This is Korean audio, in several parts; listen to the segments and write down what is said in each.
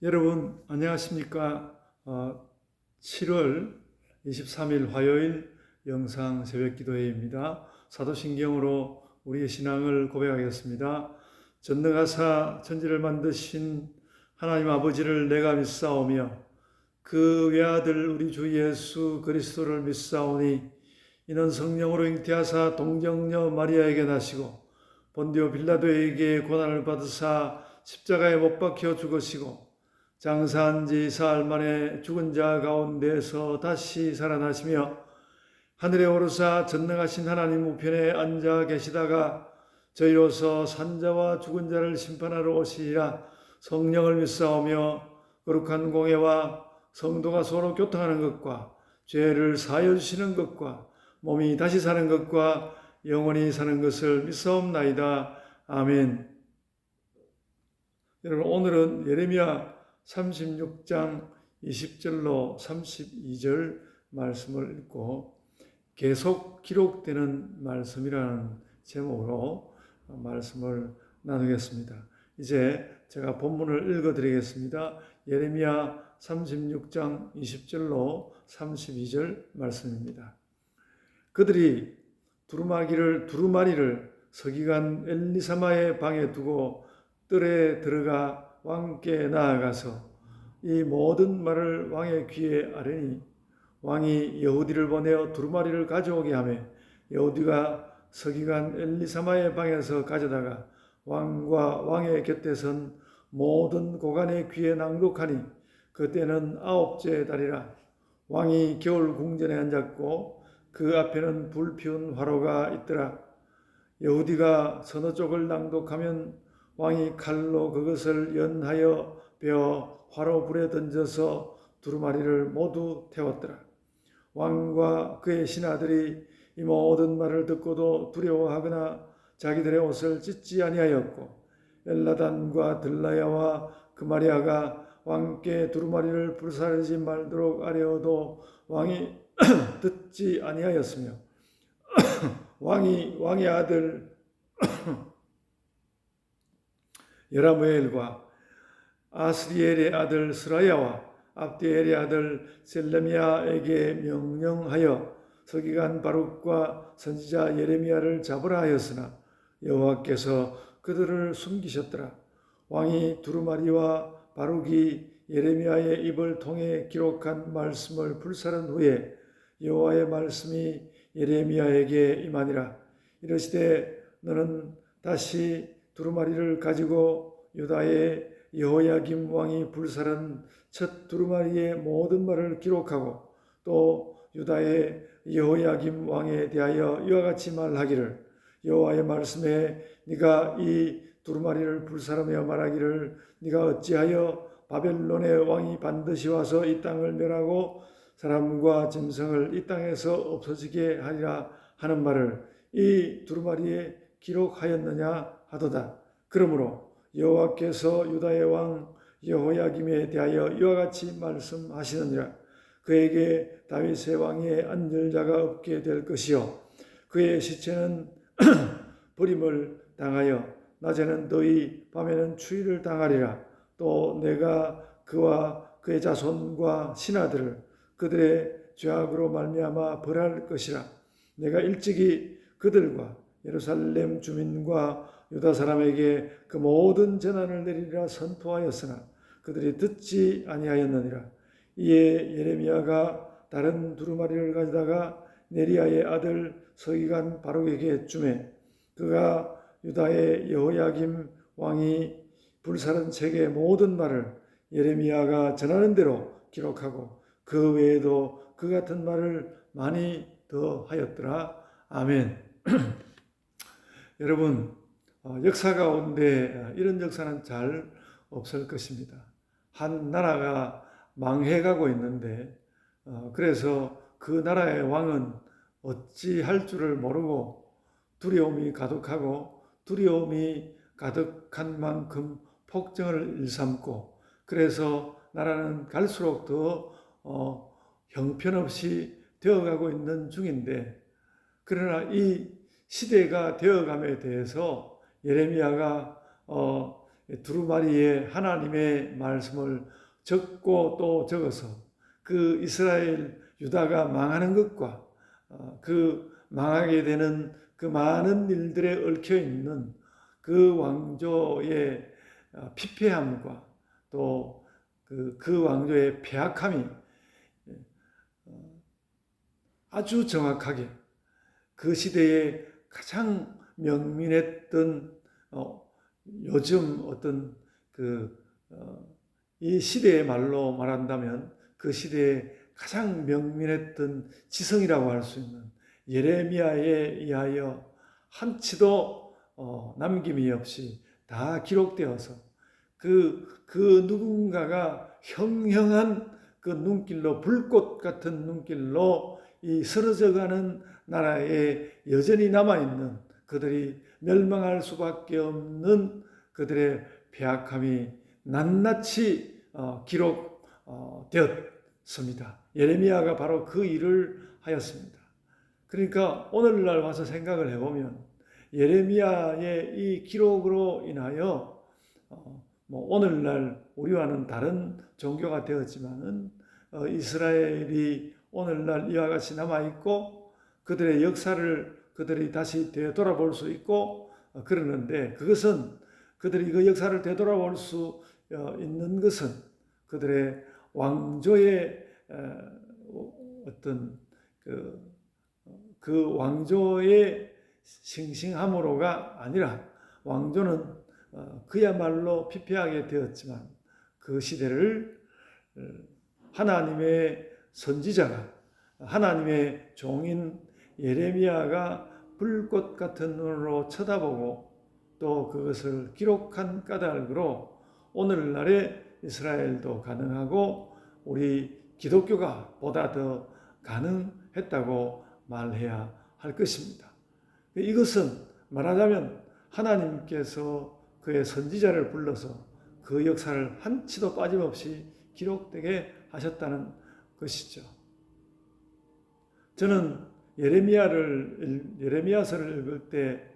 여러분 안녕하십니까? 7월 23일 화요일 영상 새벽 기도회입니다. 사도신경으로 우리의 신앙을 고백하겠습니다. 전능하사 천지를 만드신 하나님 아버지를 내가 믿사오며 그 외아들 우리 주 예수 그리스도를 믿사오니 이는 성령으로 잉태하사 동정녀 마리아에게 나시고 본디오 빌라도에게 고난을 받으사 십자가에 못 박혀 죽으시고 장사한 지 사흘 만에 죽은 자 가운데서 다시 살아나시며 하늘에 오르사 전능하신 하나님 우편에 앉아 계시다가 저희로서 산자와 죽은 자를 심판하러 오시리라. 성령을 믿사오며 거룩한 공예와 성도가 서로 교통하는 것과 죄를 사하여 주시는 것과 몸이 다시 사는 것과 영원히 사는 것을 믿사옵나이다. 아멘. 여러분, 오늘은 예레미야 36장 20절로 32절 말씀을 읽고 계속 기록되는 말씀이라는 제목으로 말씀을 나누겠습니다. 이제 제가 본문을 읽어드리겠습니다. 예레미야 36장 20절로 32절 말씀입니다. 그들이 두루마리를 서기관 엘리사마의 방에 두고 뜰에 들어가 왕께 나아가서 이 모든 말을 왕의 귀에 아뢰니 왕이 여우디를 보내어 두루마리를 가져오게 하며 여우디가 서기관 엘리사마의 방에서 가져다가 왕과 왕의 곁에 선 모든 고관의 귀에 낭독하니 그때는 9째 달이라. 왕이 겨울 궁전에 앉았고 그 앞에는 불 피운 화로가 있더라. 여우디가 서너 쪽을 낭독하면 왕이 칼로 그것을 연하여 베어 화로 불에 던져서 두루마리를 모두 태웠더라. 왕과 그의 신하들이 이 모든 말을 듣고도 두려워하거나 자기들의 옷을 찢지 아니하였고 엘라단과 들라야와 그마리아가 왕께 두루마리를 불사르지 말도록 아뢰어도 왕이 듣지 아니하였으며 왕의 아들 여라무엘과 아스리엘의 아들 스라야와 압디엘의 아들 셀레미야에게 명령하여 서기관 바룩과 선지자 예레미야를 잡으라 하였으나 여호와께서 그들을 숨기셨더라. 왕이 두루마리와 바룩이 예레미야의 입을 통해 기록한 말씀을 불사른 후에 여호와의 말씀이 예레미야에게 임하니라. 이르시되 너는 다시 두루마리를 가지고 유다의 여호야김 왕이 불사른 첫 두루마리의 모든 말을 기록하고 또 유다의 여호야김 왕에 대하여 이와 같이 말하기를 여호와의 말씀에 네가 이 두루마리를 불사르며 말하기를 네가 어찌하여 바벨론의 왕이 반드시 와서 이 땅을 멸하고 사람과 짐승을 이 땅에서 없어지게 하리라 하는 말을 이 두루마리에 기록하였느냐 하도다. 그러므로 여호와께서 유다의 왕 여호야김에 대하여 이와 같이 말씀하시느니라. 그에게 다윗의 왕위에 앉을 자가 없게 될 것이요 그의 시체는 버림을 당하여 낮에는 더위 밤에는 추위를 당하리라. 또 내가 그와 그의 자손과 신하들을 그들의 죄악으로 말미암아 벌할 것이라. 내가 일찍이 그들과 예루살렘 주민과 유다 사람에게 그 모든 재난을 내리리라 선포하였으나 그들이 듣지 아니하였느니라. 이에 예레미야가 다른 두루마리를 가져다가 네리야의 아들 서기관 바룩에게 주매 그가 유다의 여호야김 왕이 불사른 책의 모든 말을 예레미야가 전하는 대로 기록하고 그 외에도 그 같은 말을 많이 더 하였더라. 아멘. 여러분, 역사 가운데 이런 역사는 잘 없을 것입니다. 한 나라가 망해가고 있는데 그래서 그 나라의 왕은 어찌할 줄을 모르고 두려움이 가득하고 두려움이 가득한 만큼 폭정을 일삼고 그래서 나라는 갈수록 더 형편없이 되어가고 있는 중인데 그러나 이 시대가 되어감에 대해서 예레미야가 두루마리에 하나님의 말씀을 적고 또 적어서 그 이스라엘 유다가 망하는 것과 그 망하게 되는 그 많은 일들에 얽혀 있는 그 왕조의 피폐함과 또 그 왕조의 패악함이 아주 정확하게 그 시대에 가장 명민했던 요즘 어떤 이 시대의 말로 말한다면 그 시대에 가장 명민했던 지성이라고 할 수 있는 예레미야에 의하여 한치도 남김이 없이 다 기록되어서 그 누군가가 형형한 그 눈길로 불꽃 같은 눈길로 이 쓰러져가는 나라에 여전히 남아있는 그들이 멸망할 수밖에 없는 그들의 패악함이 낱낱이 기록되었습니다. 예레미야가 바로 그 일을 하였습니다. 그러니까 오늘날 와서 생각을 해보면 예레미야의 이 기록으로 인하여 오늘날 우리와는 다른 종교가 되었지만은 이스라엘이 오늘날 이와 같이 남아있고 그들의 역사를 그들이 다시 되돌아볼 수 있고 그러는데 그것은 그들이 그 역사를 되돌아볼 수 있는 것은 그들의 왕조의 어떤 그 왕조의 싱싱함으로가 아니라 왕조는 그야말로 피폐하게 되었지만 그 시대를 하나님의 선지자가 하나님의 종인 예레미야가 불꽃 같은 눈으로 쳐다보고 또 그것을 기록한 까닭으로 오늘날의 이스라엘도 가능하고 우리 기독교가 보다 더 가능했다고 말해야 할 것입니다. 이것은 말하자면 하나님께서 그의 선지자를 불러서 그 역사를 한치도 빠짐없이 기록되게 하셨다는 것이죠. 저는 예레미야서를 읽을 때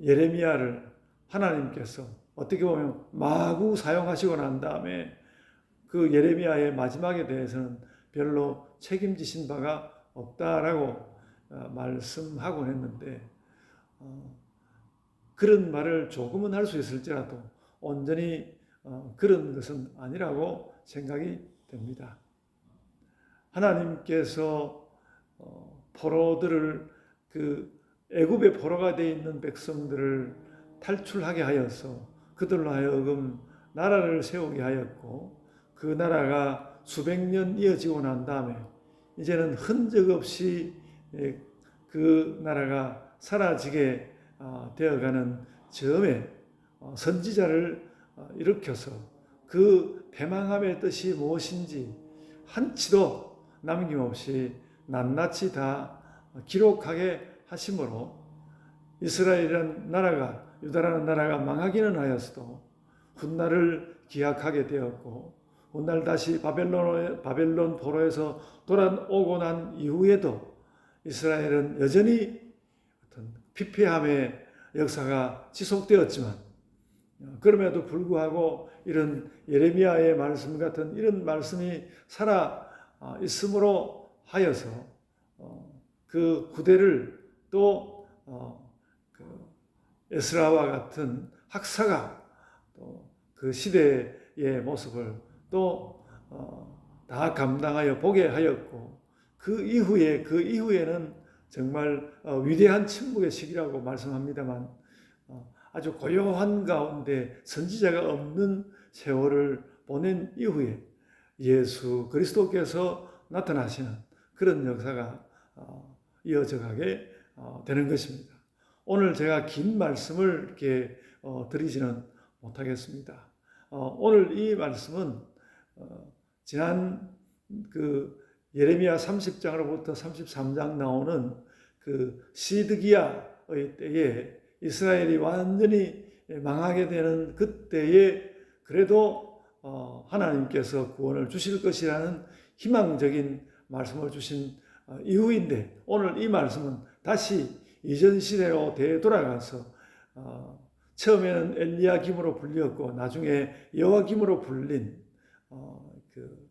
예레미야를 하나님께서 어떻게 보면 마구 사용하시고 난 다음에 그 예레미야의 마지막에 대해서는 별로 책임지신 바가 없다라고 말씀하곤 했는데 그런 말을 조금은 할 수 있을지라도 온전히 그런 것은 아니라고 생각이 됩니다. 하나님께서 포로들을 애굽의 포로가 되어 있는 백성들을 탈출하게 하여서 그들로 하여금 나라를 세우게 하였고 그 나라가 수백 년 이어지고 난 다음에 이제는 흔적 없이 그 나라가 사라지게 되어가는 즈음에 선지자를 일으켜서 그 패망함의 뜻이 무엇인지 한치도 남김없이 낱낱이 다 기록하게 하심으로 이스라엘이라는 나라가 유다라는 나라가 망하기는 하였어도 훗날을 기약하게 되었고 훗날 다시 바벨론 포로에서 돌아오고 난 이후에도 이스라엘은 여전히 어떤 피폐함의 역사가 지속되었지만 그럼에도 불구하고 이런 예레미야의 말씀 같은 이런 말씀이 살아 있음으로 하여서 그 후대를 또 에스라와 같은 학사가 또 그 시대의 모습을 또 다 감당하여 보게 하였고 그 이후에는 정말 위대한 침묵의 시기라고 말씀합니다만 아주 고요한 가운데 선지자가 없는 세월을 보낸 이후에 예수 그리스도께서 나타나시는 그런 역사가 이어져 가게 되는 것입니다. 오늘 제가 긴 말씀을 이렇게 드리지는 못하겠습니다. 오늘 이 말씀은 지난 예레미야 30장으로부터 33장 나오는 시드기야의 때에 이스라엘이 완전히 망하게 되는 그때에 그래도 하나님께서 구원을 주실 것이라는 희망적인 말씀을 주신 이후인데 오늘 이 말씀은 다시 이전 시대로 되돌아가서 처음에는 엘리야김으로 불렸고 나중에 여호와김으로 불린 그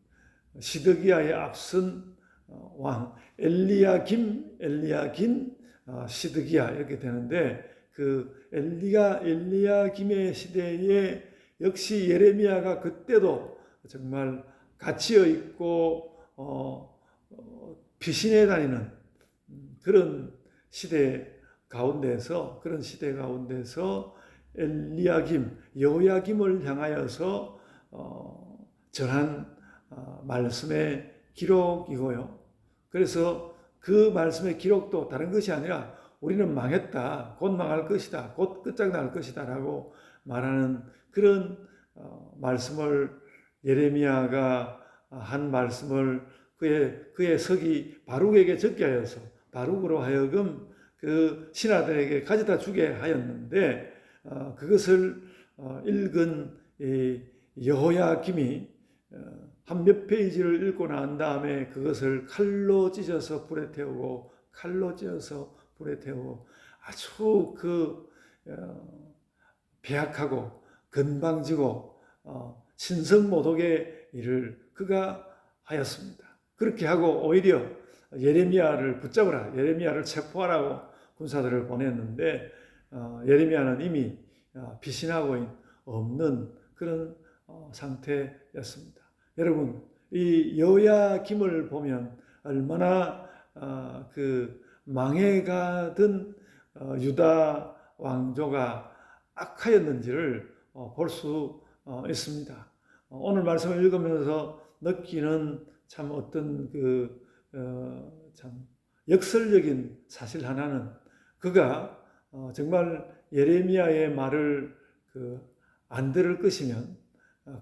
시드기야의 앞선 왕 엘리야김, 시드기야 이렇게 되는데 그 엘리야김의 시대에 역시 예레미야가 그때도 정말 갇혀 있고 피신해 다니는 그런 시대 가운데서 엘리야김, 여호야김을 향하여서 전한 말씀의 기록이고요. 그래서 그 말씀의 기록도 다른 것이 아니라 우리는 망했다, 곧 망할 것이다, 곧 끝장날 것이다 라고 말하는 그런 말씀을 예레미야가 한 말씀을 그의 석이 바룩에게 적게 하여서 바룩으로 하여금 그 신하들에게 가져다 주게 하였는데 그것을 읽은 여호야김이 한 몇 페이지를 읽고 난 다음에 그것을 칼로 찢어서 불에 태우고 아주 그 배악하고 건방지고 신성모독의 일을 그가 하였습니다. 그렇게 하고 오히려 예레미야를 붙잡으라, 예레미야를 체포하라고 군사들을 보냈는데 예레미야는 이미 피신하고 없는 그런 상태였습니다. 여러분, 이 여호야김을 보면 얼마나 그 망해가던 유다 왕조가 악하였는지를 볼 수 있습니다. 오늘 말씀을 읽으면서 느끼는 참 어떤 참 역설적인 사실 하나는 그가 정말 예레미야의 말을 안 들을 것이면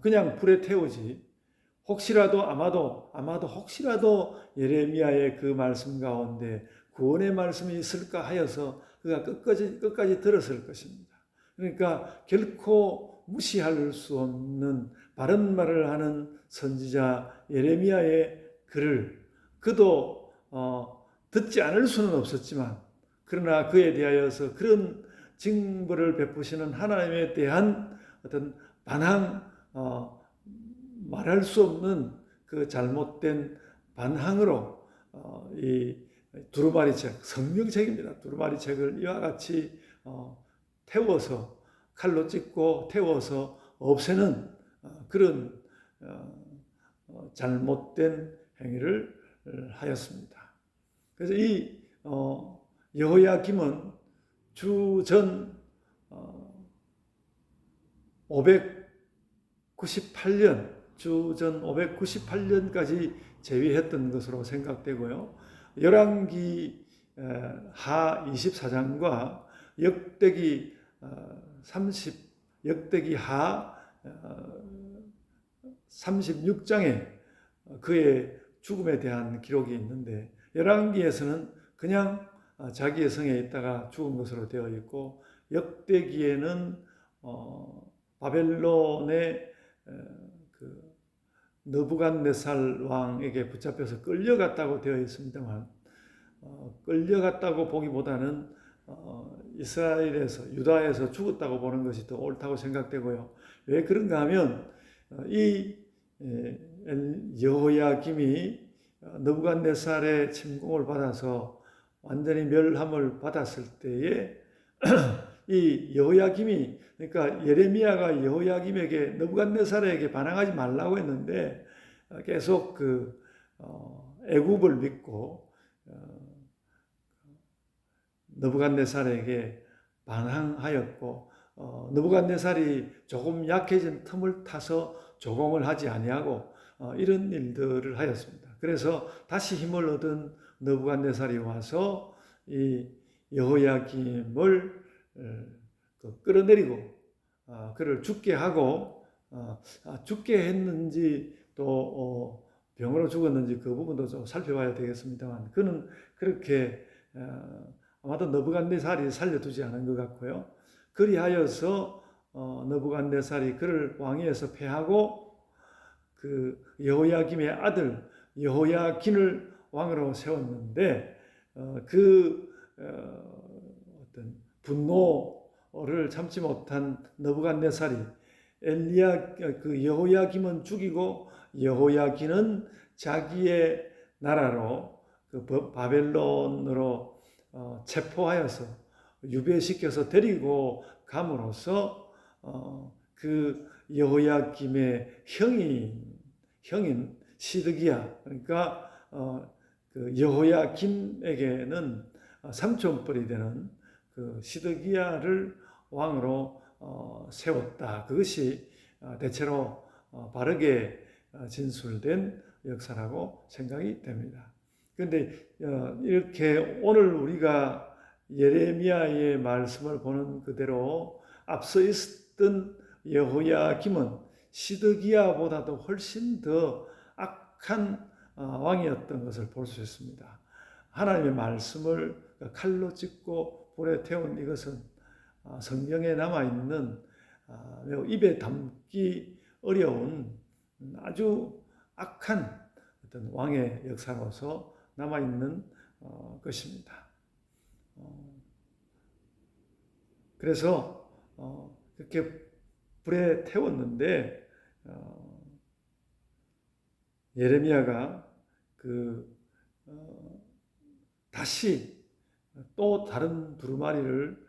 그냥 불에 태우지 혹시라도 아마도 혹시라도 예레미야의 그 말씀 가운데 구원의 말씀이 있을까 하여서 그가 끝까지 들었을 것입니다. 그러니까 결코 무시할 수 없는 바른 말을 하는 선지자 예레미야의 글을 그도 듣지 않을 수는 없었지만 그러나 그에 대하여서 그런 징벌을 베푸시는 하나님에 대한 어떤 반항, 말할 수 없는 그 잘못된 반항으로 이 두루마리책, 성명책입니다. 두루마리책을 이와 같이 태워서 칼로 찢고 태워서 없애는 그런 잘못된 행위를 하였습니다. 그래서 이 여호야김은 주전 598년까지 재위했던 것으로 생각되고요. 열왕기 하 24장과 역대기 하 36장에 그의 죽음에 대한 기록이 있는데 열왕기에서는 그냥 자기의 성에 있다가 죽은 것으로 되어 있고 역대기에는 바벨론의 그 느부갓네살 왕에게 붙잡혀서 끌려갔다고 되어 있습니다만 끌려갔다고 보기보다는 이스라엘에서 유다에서 죽었다고 보는 것이 더 옳다고 생각되고요. 왜 그런가 하면 이 여호야김이 느부갓네살의 침공을 받아서 완전히 멸함을 받았을 때에 이 여호야김이 그러니까 예레미야가 여호야김에게 느부갓네살에게 반항하지 말라고 했는데 계속 그 애굽을 믿고 느부갓네살에게 반항하였고 느부갓네살이 조금 약해진 틈을 타서 조공을 하지 아니하고 이런 일들을 하였습니다. 그래서 다시 힘을 얻은 느부갓네살이 와서 이 여호야김을 끌어내리고 그를 죽게 하고 죽게 했는지 또 병으로 죽었는지 그 부분도 좀 살펴봐야 되겠습니다만 그는 그렇게 아마도 느부갓네살이 살려두지 않은 것 같고요. 그리하여서 느부갓네살이 그를 왕위에서 패하고 그 여호야김의 아들 여호야긴을 왕으로 세웠는데 그 어떤 분노를 참지 못한 느부갓네살이 그 여호야김은 죽이고 여호야긴은 자기의 나라로 그 바벨론으로 체포하여서 유배시켜서 데리고 감으로써 그 여호야김의 형인 시드기야, 그러니까 그 여호야김에게는 삼촌뻘이 되는 그 시드기야를 왕으로 세웠다. 그것이 대체로 바르게 진술된 역사라고 생각이 됩니다. 그런데 이렇게 오늘 우리가 예레미야의 말씀을 보는 그대로 앞서 있었던 여호야김은 시드기야보다도 훨씬 더 악한 왕이었던 것을 볼 수 있습니다. 하나님의 말씀을 칼로 찢고 불에 태운 이것은 성경에 남아있는 매우 입에 담기 어려운 아주 악한 어떤 왕의 역사로서 남아있는 것입니다. 그래서 그렇게 불에 태웠는데 예레미야가 다시 또 다른 두루마리를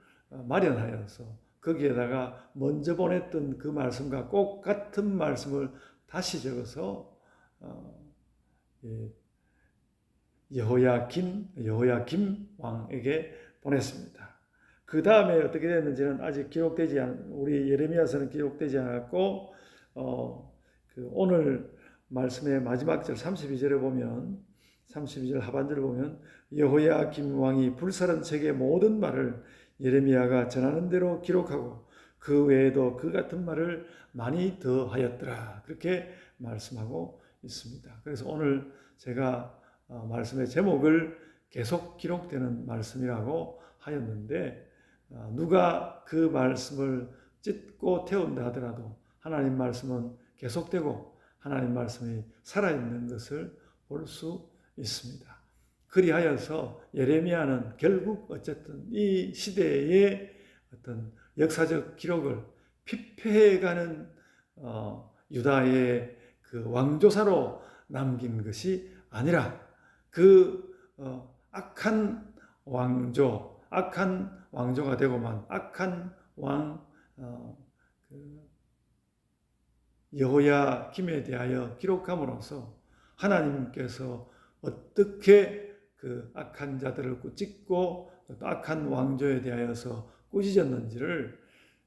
마련하여서 거기에다가 먼저 보냈던 그 말씀과 꼭 같은 말씀을 다시 적어서 여호야김 왕에게 보냈습니다. 그 다음에 어떻게 됐는지는 아직 기록되지 우리 예레미야서는 기록되지 않았고 오늘 말씀의 마지막 절 32절에 보면 32절 하반절을 보면 여호야김 왕이 불살은 책의 모든 말을 예레미야가 전하는 대로 기록하고 그 외에도 그 같은 말을 많이 더 하였더라. 그렇게 말씀하고 있습니다. 그래서 오늘 제가 말씀의 제목을 계속 기록되는 말씀이라고 하였는데 누가 그 말씀을 찢고 태운다 하더라도 하나님 말씀은 계속되고 하나님 말씀이 살아있는 것을 볼 수 있습니다. 그리하여서 예레미야는 결국 어쨌든 이 시대의 어떤 역사적 기록을 피폐해가는 유다의 그 왕조사로 남긴 것이 아니라 그 악한 왕조가 되고만 악한 왕 여호야김에 대하여 기록함으로써 하나님께서 어떻게 그 악한 자들을 꾸짖고 또 악한 왕조에 대하여서 꾸짖었는지를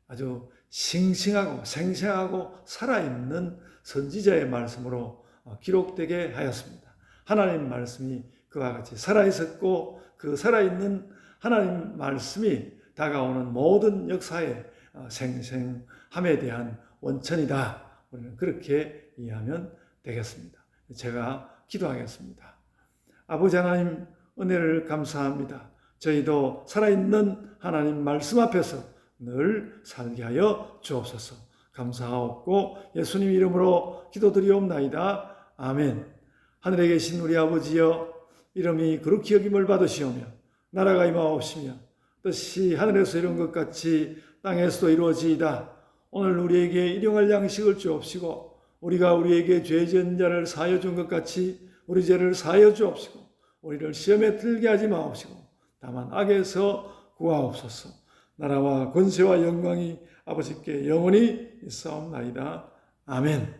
아주 싱싱하고 생생하고 살아있는 선지자의 말씀으로 기록되게 하였습니다. 하나님 말씀이 그와 같이 살아있었고 그 살아있는 하나님 말씀이 다가오는 모든 역사의 생생함에 대한 원천이다. 우리는 그렇게 이해하면 되겠습니다. 제가 기도하겠습니다. 아버지 하나님, 은혜를 감사합니다. 저희도 살아있는 하나님 말씀 앞에서 늘 살게 하여 주옵소서. 감사하옵고 예수님 이름으로 기도드리옵나이다. 아멘. 하늘에 계신 우리 아버지여, 이름이 거룩히 여김을 받으시오며 나라가 임하옵시며 뜻이 하늘에서 이룬 것 같이 땅에서도 이루어지이다. 오늘 우리에게 일용할 양식을 주옵시고 우리가 우리에게 죄 지은 자를 사하여 준 것 같이 우리 죄를 사하여 주옵시고 우리를 시험에 들게 하지 마옵시고 다만 악에서 구하옵소서. 나라와 권세와 영광이 아버지께 영원히 있사옵나이다. 아멘.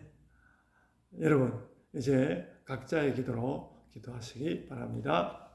여러분, 이제 각자의 기도로 기도하시기 바랍니다.